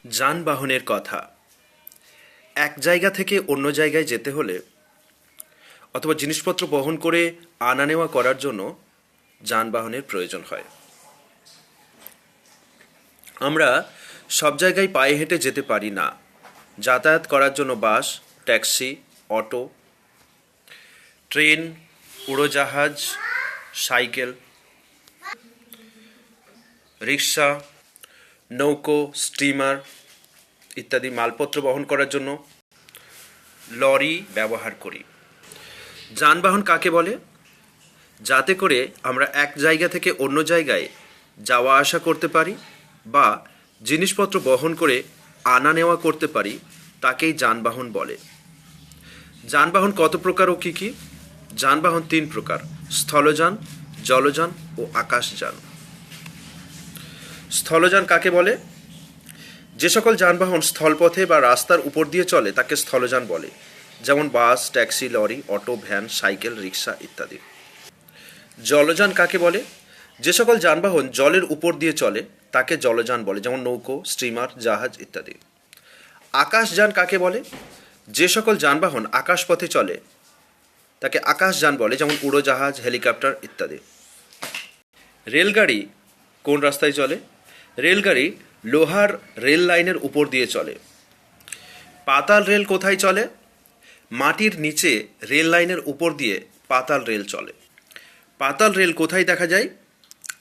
যানবাহনের কথা। এক জায়গা থেকে অন্য জায়গায় যেতে হলে অথবা জিনিসপত্র বহন করে আনা নেওয়া করার জন্য যানবাহনের প্রয়োজন হয়। আমরা সব জায়গায় পায়ে হেঁটে যেতে পারি না। যাতায়াত করার জন্য বাস, ট্যাক্সি, অটো, ট্রেন, উড়োজাহাজ, সাইকেল, রিক্সা, নৌকো, স্টিমার ইত্যাদি মালপত্র বহন করার জন্য লরি ব্যবহার করি। যানবাহন কাকে বলে? যাতে করে আমরা এক জায়গা থেকে অন্য জায়গায় যাওয়া আসা করতে পারি বা জিনিসপত্র বহন করে আনা নেওয়া করতে পারি, তাকেই যানবাহন বলে। যানবাহন কত প্রকার ও কী কী? যানবাহন 3 প্রকার: স্থলযান, জলযান ও আকাশযান। স্থলযান কাকে বলে? যে সকল যানবাহন স্থলপথে বা রাস্তার উপর দিয়ে চলে তাকে স্থলযান বলে, যেমন bus, taxi, lorry, auto, van, cycle, rickshaw ইত্যাদি। জলযান কাকে বলে? যে সকল যানবাহন জলের উপর দিয়ে চলে তাকে জলযান বলে, যেমন নৌকো, স্টিমার, জাহাজ ইত্যাদি। আকাশযান কাকে বলে? যে সকল যানবাহন আকাশপথে চলে তাকে আকাশযান বলে, যেমন উড়োজাহাজ, হেলিকপ্টার ইত্যাদি। রেলগাড়ি কোন রাস্তায় চলে? রেলগাড়ি লোহার রেল লাইনের উপর দিয়ে চলে। পাতাল রেল কোথায় চলে? মাটির নিচে রেল লাইনের উপর দিয়ে পাতাল রেল চলে। পাতাল রেল কোথায় দেখা যায়?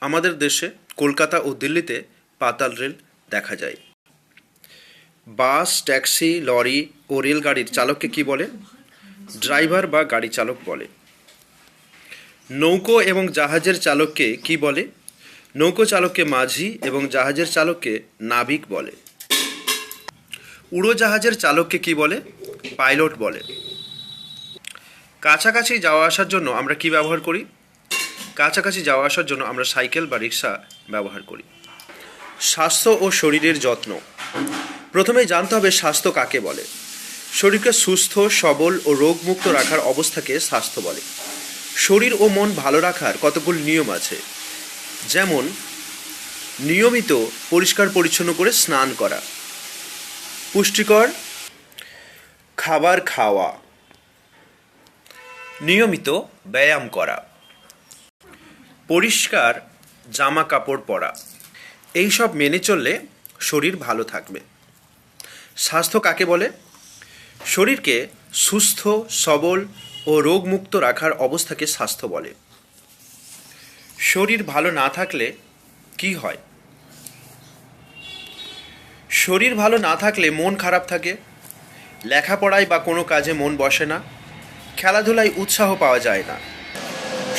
আমাদের দেশে কলকাতা ও দিল্লিতে পাতাল রেল দেখা যায়। বাস, ট্যাক্সি, লরি ও রেলগাড়ির চালককে কি বলে? ড্রাইভার বা গাড়ি চালক বলে। নৌকো এবং জাহাজের চালককে কি বলে? নৌকো চালককে মাঝি এবং জাহাজের চালককে নাবিক বলে। উড়োজাহাজের চালককে কি বলে? পাইলট বলে। কাছাকাছি যাওয়া আসার জন্য আমরা কি ব্যবহার করি? কাছাকাছি যাওয়া আসার জন্য আমরা সাইকেল বা রিক্সা ব্যবহার করি। স্বাস্থ্য ও শরীরের যত্ন। প্রথমেই জানতে হবে স্বাস্থ্য কাকে বলে। শরীরকে সুস্থ, সবল ও রোগমুক্ত রাখার অবস্থাকে স্বাস্থ্য বলে। শরীর ও মন ভালো রাখার কতগুলো নিয়ম আছে, যেমন নিয়মিত পরিষ্কার পরিচ্ছন্ন করে স্নান করা, পুষ্টিকর খাবার খাওয়া, নিয়মিত ব্যায়াম করা, পরিষ্কার জামা কাপড় পরা। এইসব মেনে চললে শরীর ভালো থাকবে। স্বাস্থ্য কাকে বলে? শরীরকে সুস্থ, সবল ও রোগমুক্ত রাখার অবস্থাকে স্বাস্থ্য বলে। শরীর ভালো না থাকলে কি হয়? শরীর ভালো না থাকলে মন খারাপ থাকে, লেখাপড়ায় বা কোনো কাজে মন বসে না, খেলাধুলায় উৎসাহ পাওয়া যায় না।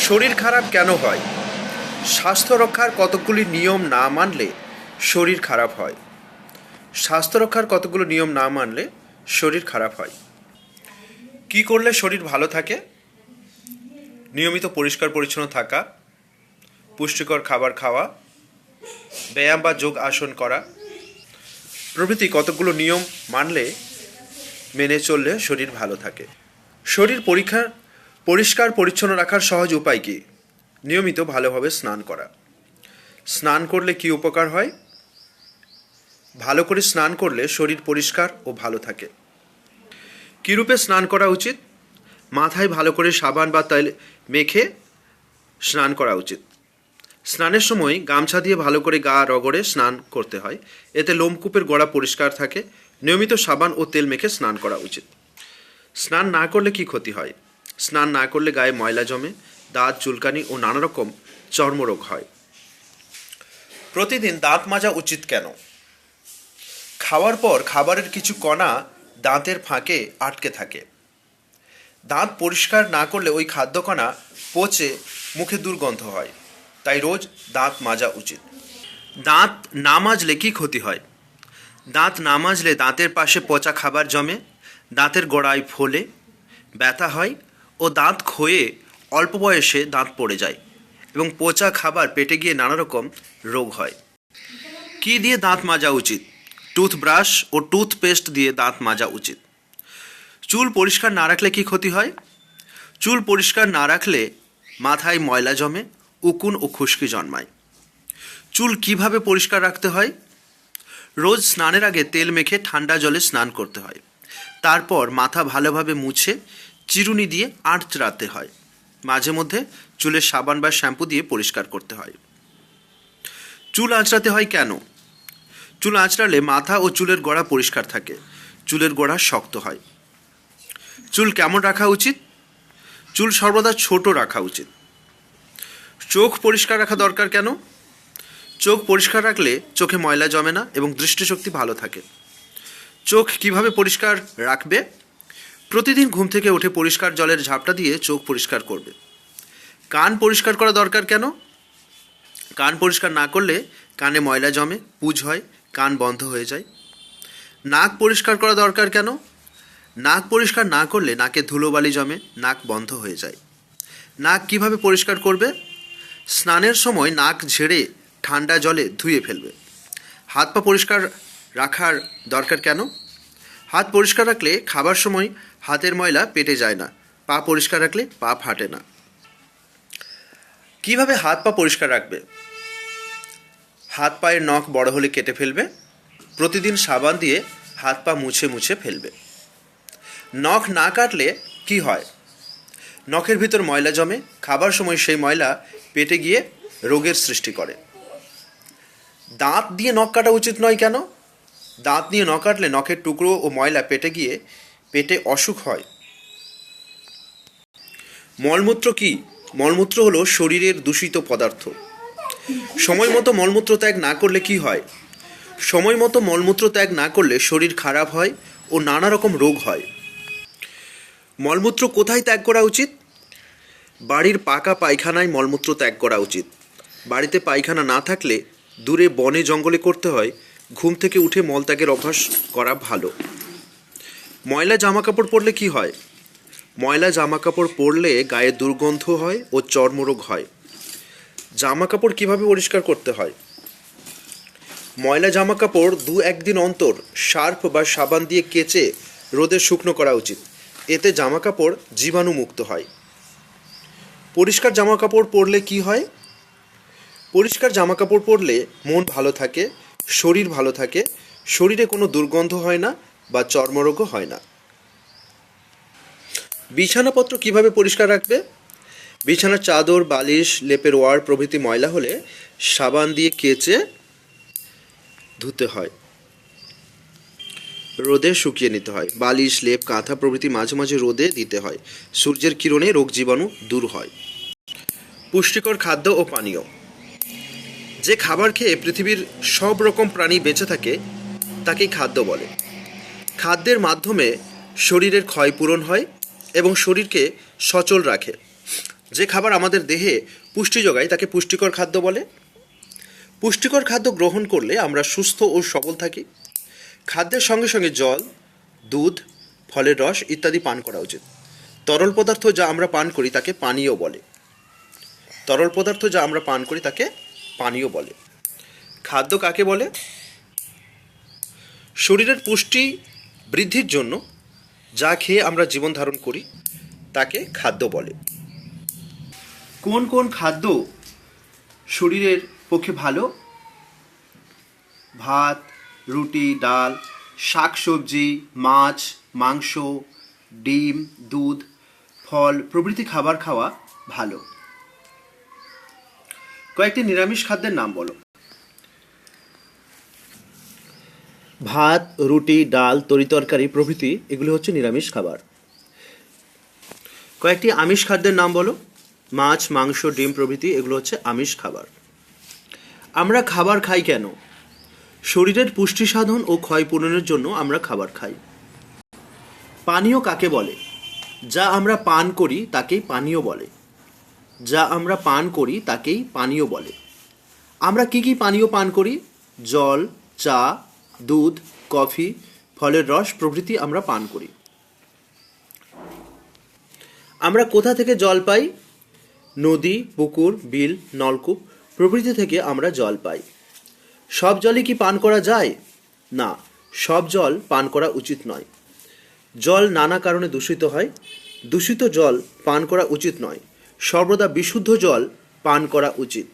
শরীর খারাপ কেন হয়? স্বাস্থ্য রক্ষার কতগুলি নিয়ম না মানলে শরীর খারাপ হয়। স্বাস্থ্য রক্ষার কতগুলো নিয়ম না মানলে শরীর খারাপ হয়। কি করলে শরীর ভালো থাকে? নিয়মিত পরিষ্কার পরিচ্ছন্ন থাকা, পুষ্টিকর খাবার খাওয়া, ব্যায়াম বা যোগ আসন করা প্রভৃতি কতগুলো নিয়ম মেনে চললে শরীর ভালো থাকে। শরীর পরিষ্কার পরিচ্ছন্ন রাখার সহজ উপায় কি? নিয়মিত ভালোভাবে স্নান করা। স্নান করলে কি উপকার হয়? ভালো করে স্নান করলে শরীর পরিষ্কার ও ভালো থাকে। কীরূপে স্নান করা উচিত? মাথায় ভালো করে সাবান বা তেল মেখে স্নান করা উচিত। স্নানের সময় গামছা দিয়ে ভালো করে গা রগড়ে স্নান করতে হয়, এতে লোমকূপের গোড়া পরিষ্কার থাকে। নিয়মিত সাবান ও তেল মেখে স্নান করা উচিত। স্নান না করলে কি ক্ষতি হয়? স্নান না করলে গায়ে ময়লা জমে, দাঁত চুলকানি ও নানা রকম চর্মরোগ হয়। প্রতিদিন দাঁত মাজা উচিত কেন? খাওয়ার পর খাবারের কিছু কণা দাঁতের ফাঁকে আটকে থাকে। দাঁত পরিষ্কার না করলে ওই খাদ্যকণা পচে মুখে দুর্গন্ধ হয়, তাই রোজ দাঁত মাজা উচিত। দাঁত না মাজলে কি ক্ষতি হয়? দাঁত না মাজলে দাঁতের পাশে পচা খাবার জমে, দাঁতের গোড়ায় ফোলে, ব্যথা হয় ও দাঁত ক্ষয়ে অল্প বয়সে দাঁত পড়ে যায় এবং পচা খাবার পেটে গিয়ে নানা রকম রোগ হয়। কি দিয়ে দাঁত মাজা উচিত? টুথব্রাশ ও টুথপেস্ট দিয়ে দাঁত মাজা উচিত। চুল পরিষ্কার না রাখলে কি ক্ষতি হয়? চুল পরিষ্কার না রাখলে মাথায় ময়লা জমে, উকুন ও খুশকি জন্মায়। চুল কিভাবে পরিষ্কার রাখতে হয়? রোজ স্নানের আগে তেল মেখে ঠান্ডা জলে স্নান করতে হয়। তারপর মাথা ভালোভাবে মুছে চিরুনি দিয়ে আঁচড়াতে হয়। মাঝে মধ্যে চুলের সাবান বা শ্যাম্পু দিয়ে পরিষ্কার করতে হয়। চুল আঁচড়াতে হয় কেন? চুল আঁচড়ালে মাথা ও চুলের গোড়া পরিষ্কার থাকে, চুলের গোড়া শক্ত হয়। চুল কেমন রাখা উচিত? চুল সর্বদা ছোট রাখা উচিত। চোখ পরিষ্কার রাখা দরকার কেন? চোখ পরিষ্কার রাখলে চোখে ময়লা জমে না এবং দৃষ্টিশক্তি ভালো থাকে। চোখ কিভাবে পরিষ্কার রাখবে? প্রতিদিন ঘুম থেকে উঠে পরিষ্কার জলের ঝাপটা দিয়ে চোখ পরিষ্কার করবে। কান পরিষ্কার করা দরকার কেন? কান পরিষ্কার না করলে কানে ময়লা জমে, পুজ হয়, কান বন্ধ হয়ে যায়। নাক পরিষ্কার করা দরকার কেন? নাক পরিষ্কার না করলে নাকে ধুলোবালি জমে, নাক বন্ধ হয়ে যায়। নাক কিভাবে পরিষ্কার করবে? স্নানের সময় নাক ঝেড়ে ঠান্ডা জলে ধুয়ে ফেলবে। হাত পা পরিষ্কার রাখার দরকার কেন? হাত পরিষ্কার রাখলে খাবার সময় হাতের ময়লা পেটে যায় না। পা পরিষ্কার রাখলে পা ফাটে না। কিভাবে হাত পা পরিষ্কার রাখবে? হাত পায়ের নখ বড় হলে কেটে ফেলবে। প্রতিদিন সাবান দিয়ে হাত পা মুছে মুছে ফেলবে। নখ না কাটলে কি হয়? নখের ভিতর ময়লা জমে, খাবার সময় সেই ময়লা পেটে গিয়ে রোগের সৃষ্টি করে। দাঁত দিয়ে নখ কাটা উচিত নয় কেন? দাঁত দিয়ে নখ কাটলে নখের টুকরো ও ময়লা পেটে গিয়ে পেটে অসুখ হয়। মলমূত্র কি? মলমূত্র হলো শরীরের দূষিত পদার্থ। সময় মতো মলমূত্র ত্যাগ না করলে কি হয়? সময় মতো মলমূত্র ত্যাগ না করলে শরীর খারাপ হয় ও নানা রকম রোগ হয়। মলমূত্র কোথায় ত্যাগ করা উচিত? বাড়ির পাকা পায়খানায় মলমূত্র ত্যাগ করা উচিত। বাড়িতে পায়খানা না থাকলে দূরে বনে জঙ্গলে করতে হয়। ঘুম থেকে উঠে মলত্যাগের অভ্যাস করা ভালো। ময়লা জামা কাপড় পরলে কি হয়? ময়লা জামা কাপড় পরলে গায়ে দুর্গন্ধ হয় ও চর্মরোগ হয়। জামা কাপড় কিভাবে পরিষ্কার করতে হয়? ময়লা জামা কাপড় 2-1 দিন অন্তর সার্ফ বা সাবান দিয়ে কেচে রোদে শুকনো করা উচিত। এতে জামা কাপড় জীবাণুমুক্ত হয়। পরিষ্কার জামা কাপড় পরলে কি হয়? পরিষ্কার জামা কাপড় পরলে মন ভালো থাকে, শরীর ভালো থাকে, শরীরে কোনো দুর্গন্ধ হয় না বা চর্মরোগও হয় না। বিছানাপত্র কিভাবে পরিষ্কার রাখবে? বিছানার চাদর, বালিশ, লেপের ওয়ার প্রভৃতি ময়লা হলে সাবান দিয়ে কেচে ধুতে হয়, রোদে শুকিয়ে নিতে হয়। বালিশ, লেপ, কাঁথা প্রভৃতি মাঝে মাঝে রোদে দিতে হয়। সূর্যের কিরণে রোগ জীবাণু দূর হয়। পুষ্টিকর খাদ্য ও পানীয়। যে খাবার খেয়ে পৃথিবীর সব রকম প্রাণী বেঁচে থাকে তাকেই খাদ্য বলে। খাদ্যের মাধ্যমে শরীরের ক্ষয় পূরণ হয় এবং শরীরকে সচল রাখে। যে খাবার আমাদের দেহে পুষ্টি যোগায় তাকে পুষ্টিকর খাদ্য বলে। পুষ্টিকর খাদ্য গ্রহণ করলে আমরা সুস্থ ও সবল থাকি। খাদ্যের সঙ্গে সঙ্গে জল, দুধ, ফলের রস ইত্যাদি পান করা উচিত। তরল পদার্থ যা আমরা পান করি তাকে পানীয় বলে। তরল পদার্থ যা আমরা পান করি তাকে পানীয় বলে। খাদ্য কাকে বলে? শরীরের পুষ্টি বৃদ্ধির জন্য যা খেয়ে আমরা জীবন ধারণ করি তাকে খাদ্য বলে। কোন কোন খাদ্য শরীরের পক্ষে ভালো? ভাত, রুটি, ডাল, শাকসবজি, মাছ, মাংস, ডিম, দুধ, ফল প্রভৃতি খাবার খাওয়া ভালো। কয়েকটি নিরামিষ খাদ্যের নাম বলো। ভাত, রুটি, ডাল, তরিতরকারি প্রভৃতি এগুলো হচ্ছে নিরামিষ খাবার। কয়েকটি আমিষ খাদ্যের নাম বলো। মাছ, মাংস, ডিম প্রভৃতি এগুলো হচ্ছে আমিষ খাবার। আমরা খাবার খাই কেন? শরীরের পুষ্টি সাধন ও ক্ষয় পূরণের জন্য আমরা খাবার খাই। পানীয় কাকে বলে? যা আমরা পান করি তাকেই পানীয় বলে। যা আমরা পান করি তাকেই পানীয় বলে। আমরা কি কি পানীয় পান করি? জল, চা, দুধ, কফি, ফলের রস প্রভৃতি আমরা পান করি। আমরা কোথা থেকে জল পাই? নদী, পুকুর, বিল, নলকূপ প্রভৃতি থেকে আমরা জল পাই। সব জলই কি পান করা যায়? না, সব জল পান করা উচিত নয়। জল নানা কারণে দূষিত হয়। দূষিত জল পান করা উচিত নয়। সর্বদা বিশুদ্ধ জল পান করা উচিত।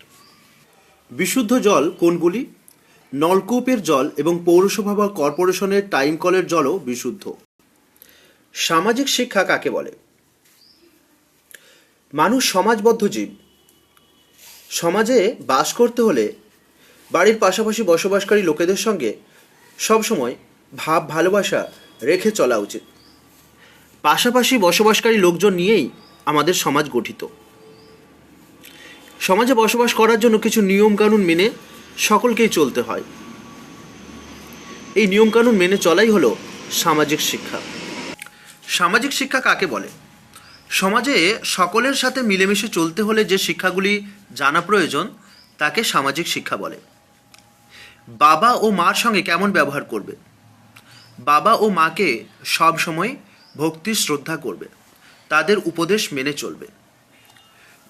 বিশুদ্ধ জল কোনগুলি? নলকূপের জল এবং পৌরসভা বা কর্পোরেশনের টাইম কলের জলও বিশুদ্ধ। সামাজিক শিক্ষা কাকে বলে? মানুষ সমাজবদ্ধ জীব। সমাজে বাস করতে হলে বাড়ির পাশাপাশি বসবাসকারী লোকেদের সঙ্গে সবসময় ভাব ভালোবাসা রেখে চলা উচিত। পাশাপাশি বসবাসকারী লোকজন নিয়েই আমাদের সমাজ গঠিত। সমাজে বসবাস করার জন্য কিছু নিয়মকানুন মেনে সকলকেই চলতে হয়। এই নিয়মকানুন মেনে চলাই হলো সামাজিক শিক্ষা। সামাজিক শিক্ষা কাকে বলে? সমাজে সকলের সাথে মিলেমিশে চলতে হলে যে শিক্ষাগুলি জানা প্রয়োজন তাকে সামাজিক শিক্ষা বলে। বাবা ও মার সঙ্গে কেমন ব্যবহার করবে? বাবা ও মাকে সব সময় ভক্তি শ্রদ্ধা করবে, তাদের উপদেশ মেনে চলবে।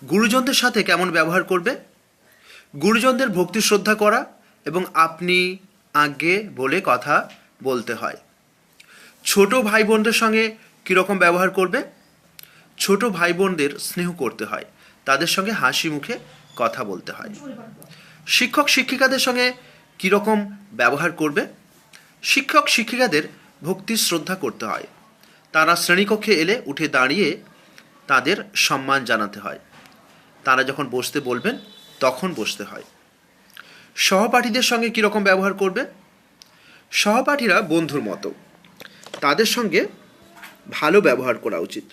গুরুজনদের সাথে কেমন ব্যবহার করবে? গুরুজনদের ভক্তি শ্রদ্ধা করা এবং আপনি আজ্ঞে বলে কথা বলতে হয়। ছোট ভাই বোনদের সঙ্গে কীরকম ব্যবহার করবে? ছোট ভাই বোনদের স্নেহ করতে হয়, তাদের সঙ্গে হাসি মুখে কথা বলতে হয়। শিক্ষক শিক্ষিকাদের সঙ্গে কীরকম ব্যবহার করবে? শিক্ষক শিক্ষিকাদের ভক্তি শ্রদ্ধা করতে হয়, তারা শ্রেণীকক্ষে এলে উঠে দাঁড়িয়ে তাদের সম্মান জানাতে হয়, তারা যখন বসতে বলবেন তখন বসতে হয়। সহপাঠীদের সঙ্গে কীরকম ব্যবহার করবে? সহপাঠীরা বন্ধুর মতো, তাদের সঙ্গে ভালো ব্যবহার করা উচিত,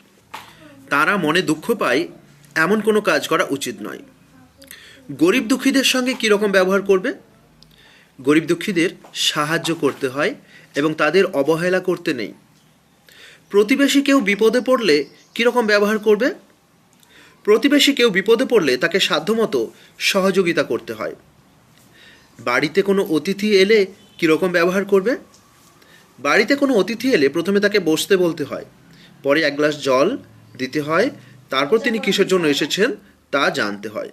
তারা মনে দুঃখ পায় এমন কোনো কাজ করা উচিত নয়। গরিব দুঃখীদের সঙ্গে কীরকম ব্যবহার করবে? গরিব দুঃখীদের সাহায্য করতে হয় এবং তাদের অবহেলা করতে নেই। প্রতিবেশী কেউ বিপদে পড়লে কীরকম ব্যবহার করবে? প্রতিবেশী কেউ বিপদে পড়লে তাকে সাধ্যমতো সহযোগিতা করতে হয়। বাড়িতে কোনো অতিথি এলে কীরকম ব্যবহার করবে? বাড়িতে কোনো অতিথি এলে প্রথমে তাকে বসতে বলতে হয়, পরে এক গ্লাস জল দিতে হয়, তারপর তিনি কিসের জন্য এসেছেন তা জানতে হয়।